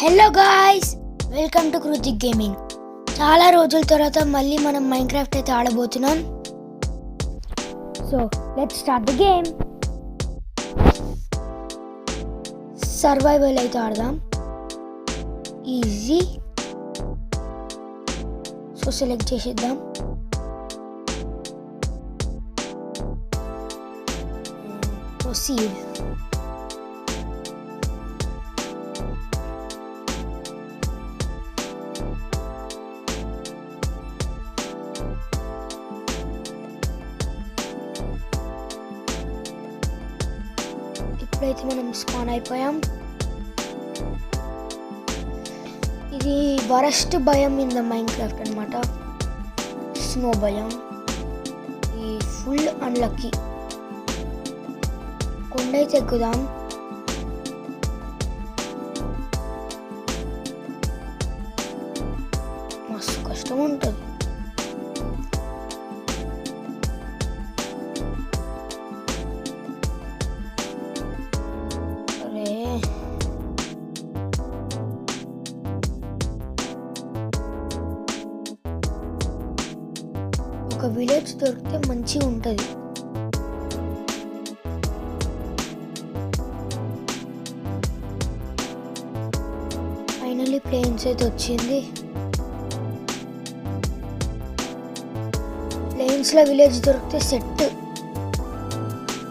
Hello guys, welcome to Kritik gaming. చాలా రోజుల తర్వాత మళ్ళీ మనం మైన్క్రాఫ్ట్ అయితే ఆడబోతున్నాం. So let's start the game. Survival అయితే ఆడదాం. ఈజీ. సో సెలెక్ట్ చేసేద్దాం. ప్రొసీడ్. ఇప్పుడైతే మనం స్పాన్ అయిపోయాం. ఇది worst biome in the Minecraft అన్నమాట. Snow biome. ఇది ఫుల్ అన్లక్కీ. కొండ అయితే ఎక్కుదాం. మస్తు కష్టం ఉంటుంది. ఒక విలేజ్ దొరికితే మంచిగా ఉంటుంది. ఫైనల్లీ ప్లేన్స్ అయితే వచ్చింది. ప్లేన్స్లో విలేజ్ దొరికితే సెట్.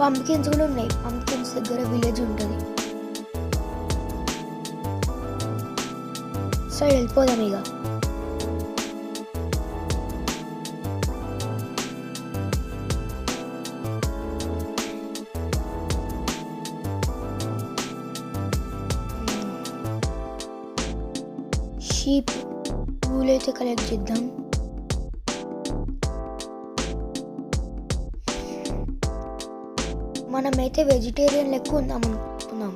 పంప్కిన్స్ కూడా ఉన్నాయి. పంప్కిన్స్ దగ్గర విలేజ్ ఉంటుంది. సైడ్ వెళ్ళిపోదాం ఇక. షీప్ పూలు అయితే కలెక్ట్ చేద్దాం. మనమైతే వెజిటేరియన్ లెక్క ఉందాం అనుకుంటున్నాం.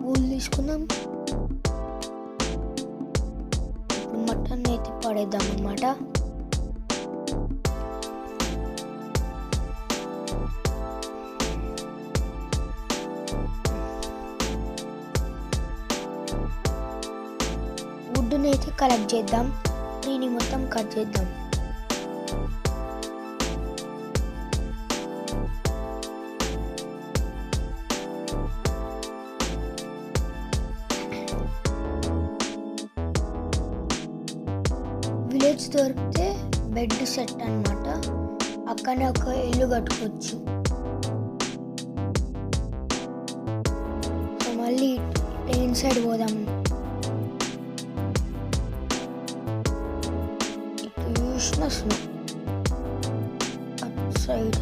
పూలు తీసుకుందాం. ఇప్పుడు మటన్ అయితే పడేద్దాం అన్నమాట. వుడ్ని అయితే కలెక్ట్ చేద్దాం. ట్రీని మొత్తం కట్ చేద్దాం. విలేజ్ దొరికితే బెడ్ సెట్ అన్నమాట. అక్కడనే ఒక ఇల్లు కట్టుకోవచ్చు. సో మళ్ళీ ప్లేన్ సైడ్ పోదాం. Snow at side.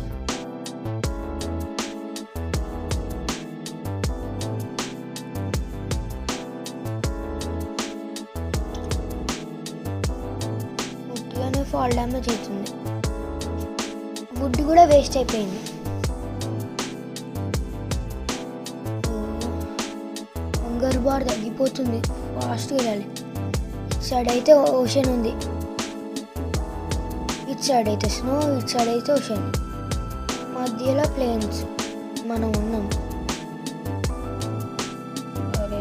ఉట్టిగానే ఫాల్ డ్యామేజ్ అవుతుంది. వుడ్ కూడా వేస్ట్ అయిపోయింది. హంగర్ బార్ తగ్గిపోతుంది. ఫాస్ట్గా వెళ్ళాలి. సైడ్ అయితే ఓషన్ ఉంది. ఇటు సైడ్ అయితే స్నో, ఇటు సైడ్ అయితే ఓషన్. మధ్యలో ప్లేన్స్ మనం ఉన్నాం. అరే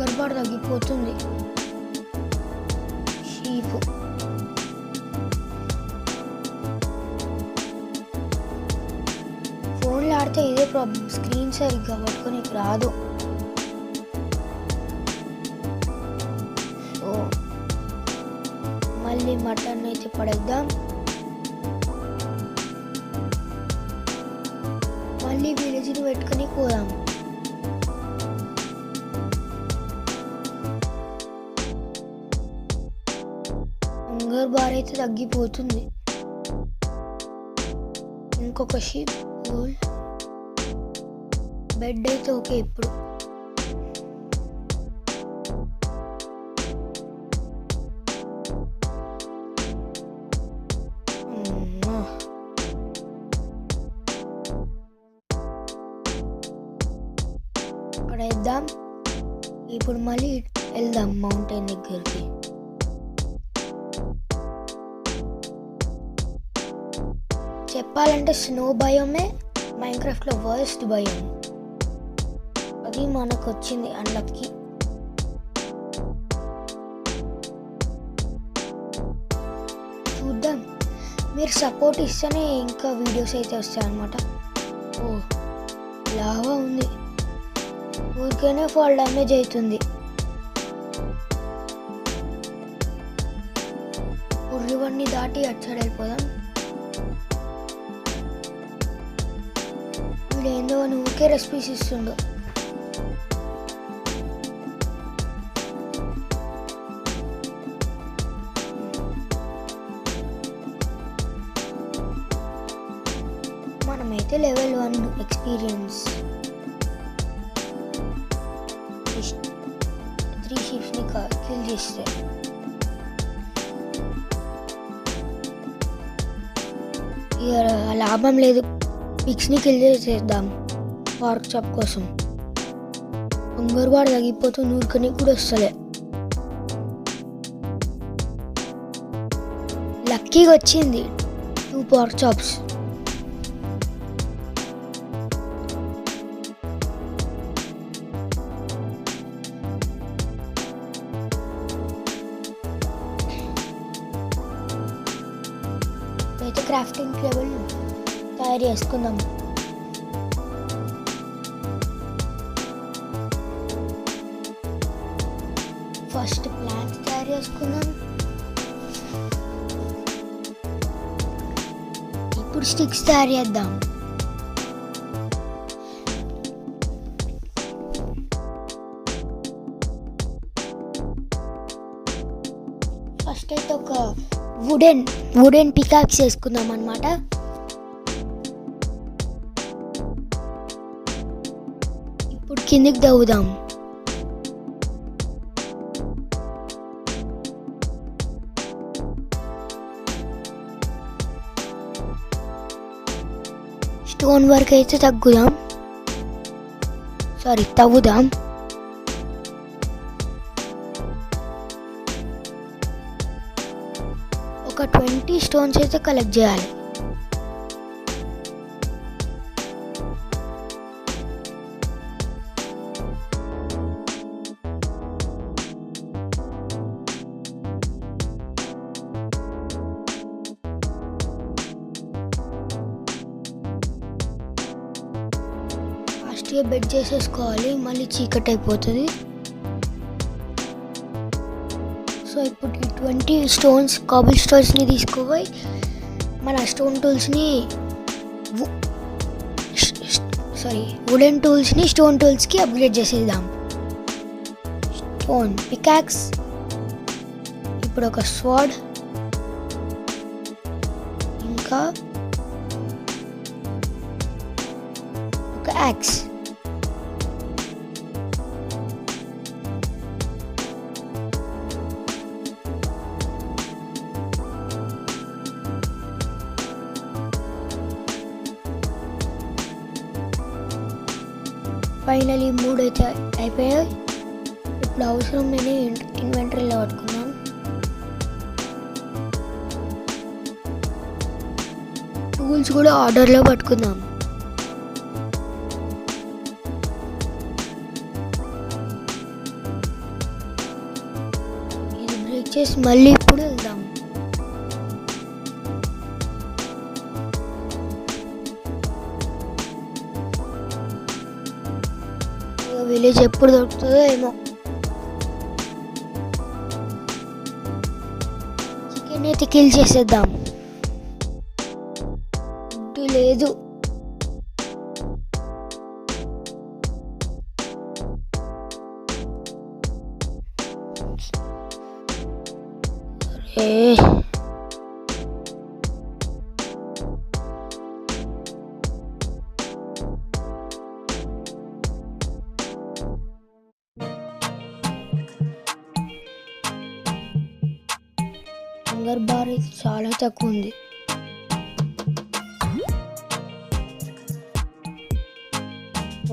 గర్భాడు తగ్గిపోతుంది. షీప్. ఫోన్లో ఆడితే ఇదే ప్రాబ్లం. స్క్రీన్ సరిగ్గా పట్టుకొని రాదు. మళ్ళీ మటన్ అయితే పడేద్దాం. మళ్ళీ విలేజ్ని పెట్టుకొని పోదాం. హంగర్ బార్ అయితే తగ్గిపోతుంది. ఇంకొక షీప్. బెడ్ అయితే ఓకే. ఇప్పుడు అక్కడ వేద్దాం. ఇప్పుడు మళ్ళీ వెళ్దాం మౌంటైన్ దగ్గరికి. చెప్పాలంటే స్నో భయమే మైన్క్రాఫ్ట్లో వర్స్ట్ భయం. అది మనకు వచ్చింది అన్లక్కి. చూద్దాం, మీరు సపోర్ట్ ఇస్తేనే ఇంకా వీడియోస్ అయితే వస్తాయి అన్నమాట. ఓ లావా ఉంది, ఊరికేనే ఫాల్ డ్యామేజ్ అవుతుంది. రివర్ని దాటి అటు సైడ్ వెళ్ళిపోదాం. వీడు ఏందో అని ఊరికే రెసిపీస్ ఇస్తుండు. మనమైతే లెవెల్ 1 ఎక్స్పీరియన్స్. 3 షిప్స్ని కిల్ చేస్తే ఇక లాభం లేదు. పిక్స్ని కిల్ చేసేద్దాం పార్క్ చాప్ కోసం. హంగర్ బార్ తగ్గిపోతుంది, ఊరికని కూడా వస్తలే. లక్కీగా వచ్చింది 2 పార్క్ చాప్స్. అయితే క్రాఫ్టింగ్ టేబుల్ తయారు చేసుకుందాం. ఫస్ట్ ప్లాంట్స్ తయారు చేసుకుందాం. ఇప్పుడు స్టిక్స్ తయారు చేద్దాం. ఫస్ట్ అయితే ఒక వుడెన్ పికాక్స్ చేసుకుందాం అన్నమాట. ఇప్పుడు కిందికి దవ్వుదాం. స్టోన్ వర్క్ అయితే తవ్వుదాం. ఒక 20 స్టోన్స్ అయితే కలెక్ట్ చేయాలి. ఫాస్ట్గా బెడ్ చేసేసుకోవాలి, మళ్ళీ చీకటి అయిపోతుంది. సో ఇప్పుడు 20 స్టోన్స్ కాబుల్ స్టోన్స్ని తీసుకుపోయి మన స్టోన్ టూల్స్ని వుడెన్ టూల్స్ని స్టోన్ టూల్స్కి అప్గ్రేడ్ చేసేద్దాం. స్టోన్ పికాక్స్, ఇప్పుడు ఒక స్వాడ్, ఇంకా ఒక యాక్స్. ఫైనలీ 3 అయితే అయిపోయాయి. ఇప్పుడు అవసరం నేను ఇన్వెంటరీలో పట్టుకున్నాను. టూల్స్ కూడా ఆర్డర్లో పట్టుకుందాం. ఇది బ్రేక్ చేసి మళ్ళీ ఇప్పుడు వెళ్దాం. విలేజ్ ఎప్పుడు దొరుకుతుందో ఏమో. చికెన్ అయితే కిల్ చేసేద్దాం. లేదు, హంగర్ బార్ అయితే చాలా తక్కువ ఉంది.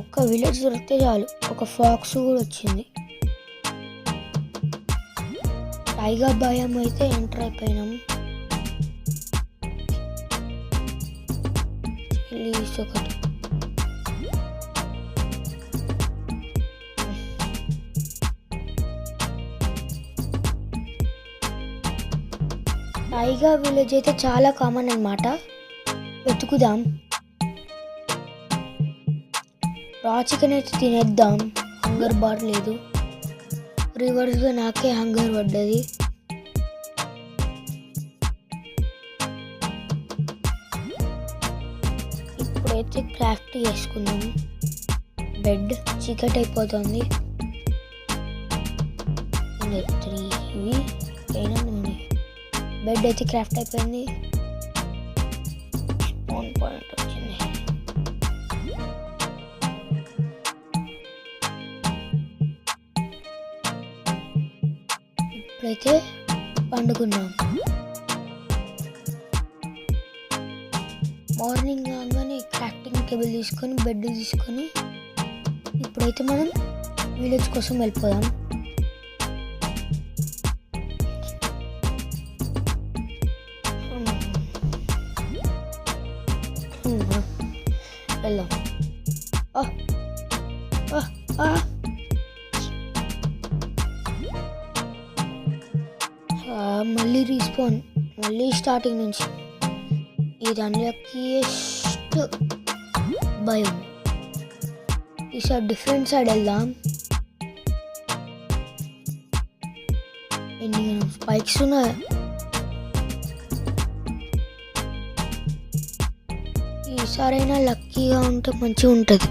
ఒక్క విలేజ్ దొరికితే చాలు. ఒక ఫాక్స్ కూడా వచ్చింది. టైగర్ భయం అయితే ఎంటర్ అయిపోయినాం. లీవ్స్ ఒకటి. టైగా విలేజ్ అయితే చాలా కామన్ అన్నమాట. వెతుకుదాం. రా చికెన్ అయితే తినేద్దాం. హంగర్ బార్ లేదు. రివర్స్గా నాకే హంగర్ పడ్డది. ఇప్పుడైతే క్రాఫ్ట్ చేసుకుందాం. బెడ్ చీకట్ అయిపోతుంది. 3 ఇవి అయినా బెడ్ అయితే క్రాఫ్ట్ అయిపోయింది. స్పాన్ పాయింట్ వచ్చింది. ఇప్పుడైతే పండుకున్నాం. మార్నింగ్ కాగానే క్రాఫ్టింగ్ టేబుల్ తీసుకొని బెడ్ తీసుకొని ఇప్పుడైతే మనం విలేజ్ కోసం వెళ్ళిపోదాం. వెళ్దాం. మళ్ళీ రీస్పాన్, మళ్ళీ స్టార్టింగ్ నుంచి. ఇది అన్లక్కీయెస్ట్ భయం. ఈసారి డిఫరెంట్ సైడ్ వెళ్దాం. ఎన్ని స్పైక్స్ ఉన్నాయి. ఈసారైనా లక్కీగా ఉంటే మంచిగా ఉంటుంది.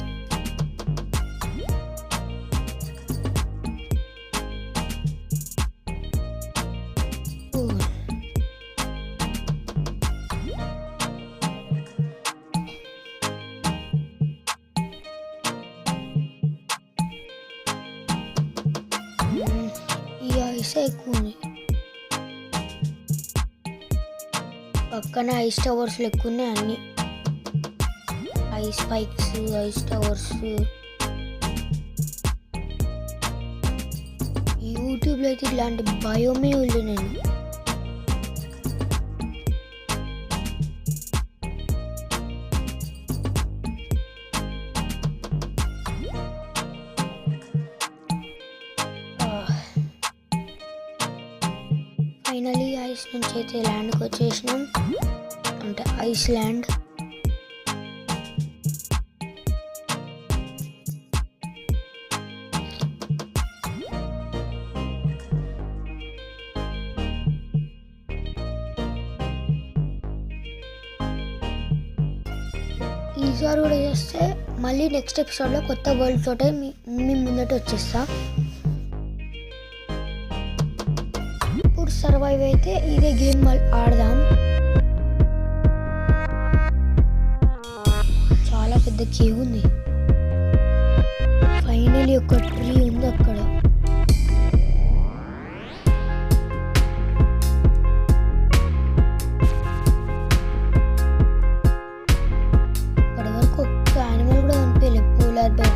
ఈ ఐస్ ఎక్కువ ఉంది. పక్కన ఐస్ టవర్స్ ఎక్కువ ఉన్నాయి. అన్నీ ఐస్ స్పైక్స్, ఐస్ టవర్స్. యూట్యూబ్లో అయితే ఇలాంటి భయమే ఉంది. నేను ఫైనలీ ఐస్ నుంచి అయితే ల్యాండ్కి వచ్చేసినాం. అంటే ఐస్ ల్యాండ్. ఈసారి కూడా చేస్తే మళ్ళీ నెక్స్ట్ ఎపిసోడ్లో కొత్త వరల్డ్ తోటే మీ ముందట వచ్చేస్తా. ఇప్పుడు సర్వైవ్ అయితే ఇదే గేమ్ ఆడదాం. చాలా పెద్ద కేవ్ ఉంది. ఫైనలీ ఒక ట్రీ ఉంది అక్కడ.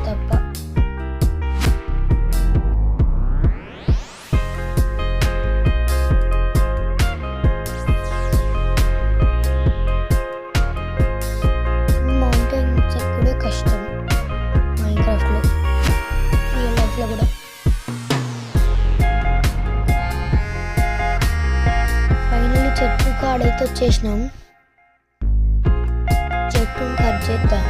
తప్ప మౌంటైన్స్ ఎక్కువే కష్టం మైన్క్రాఫ్ట్లో, రియల్ లైఫ్లో కూడా. ఫైనల్లీ చెట్టు కాడైతే వచ్చేసినాం. చెట్టును కట్ చేద్దాం.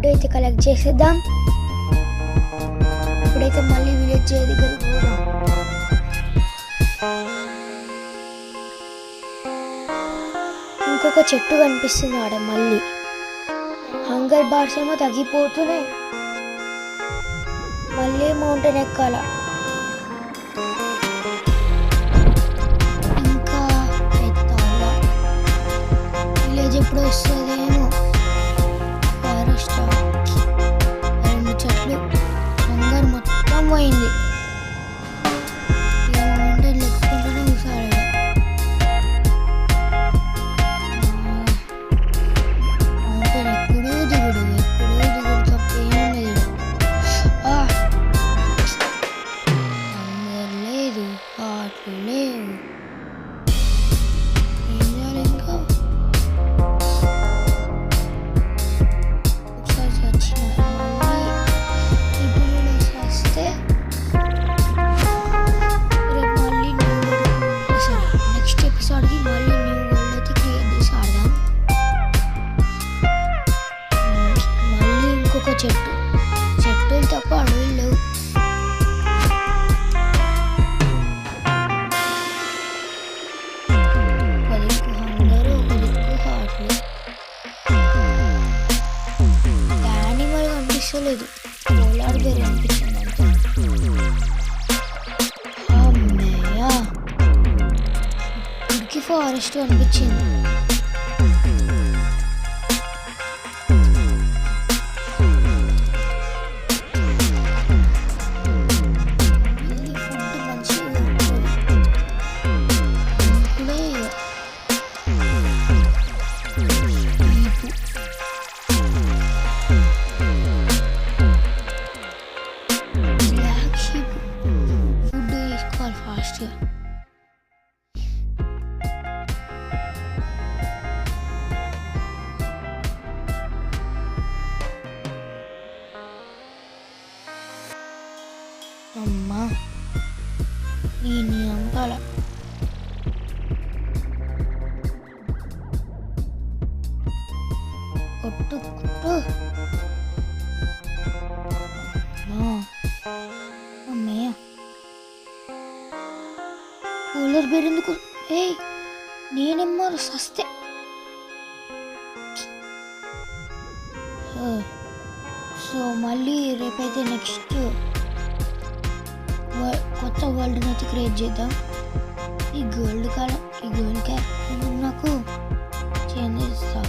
అయితే కలెక్ట్ చేసేద్దాం. ఇప్పుడైతే మళ్ళీ విలేజ్ దగ్గరికి పోదాం. ఇంకొక చెట్టు కనిపిస్తుంది ఆడ. మళ్ళీ హంగర్ బార్స్ ఏమో తగ్గిపోతున్నాయి. మళ్ళీ మౌంటైన్ ఎక్కాల. ఇంకా ఎత్తాల. విలేజ్ ఎప్పుడు వస్తుందేమో. ఫారెస్ట్ 2 చెట్లు. హంగర్ మొత్తం పోయింది. ఏమంటే లెక్కుంటూనే కూర్చోాలి. మౌంటైన్ ఎక్కుడు. అనిపించలేదు, పోలార్ బేర్ అనిపించింది అంతే. అమ్మయ్యా, ఇప్పటికి ఫారెస్ట్ అనిపించింది. ఫాస్ట్గా అమ్మా దీన్ని అంపాల కొట్టు కొట్టు. అమ్మయ్య, పోలార్ బేర్ ఎందుకు? ఏ నేనేమో సస్తే. సో మళ్ళీ రేపైతే నెక్స్ట్ కొత్త వరల్డ్ని అయితే క్రియేట్ చేద్దాం. ఈ గోల్డ్ కాలం, ఈ గోల్డ్ క్యాప్ నాకు చేంజ్ చేస్తా.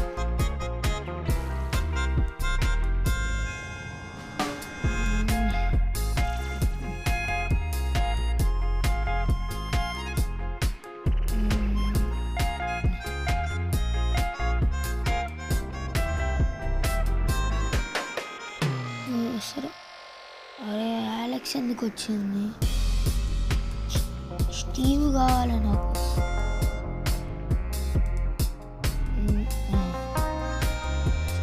సరే, అరే అలెక్స్ ఎందుకు వచ్చింది? స్టీవ్ కావాలి నాకు.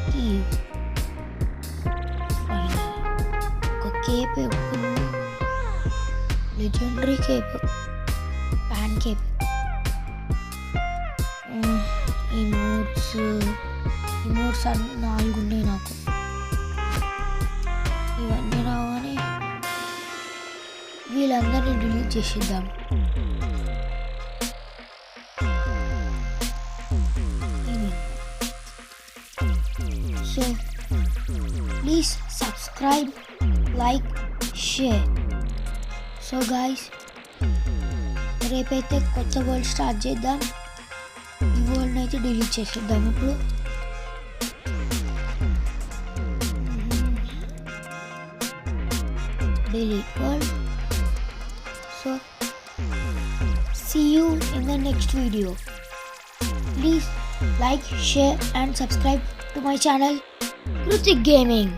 స్టీవ్ ఒక కేప్, ఎప్పుడు legendary cape, pan cape. Emotes అన్ని 4 ఉన్నాయి నాకు. ఇవన్నీ రావని వీళ్ళందరినీ డిలీట్ చేసేద్దాం. So please subscribe, like, share. So guys, రేపైతే కొత్త వరల్డ్ స్టార్ట్ చేద్దాం. ఈ వరల్డ్ని అయితే డిలీట్ చేసేద్దాం ఇప్పుడు. Delete world. So see you in the next video. Please like, share and subscribe to my channel Krutik Gaming.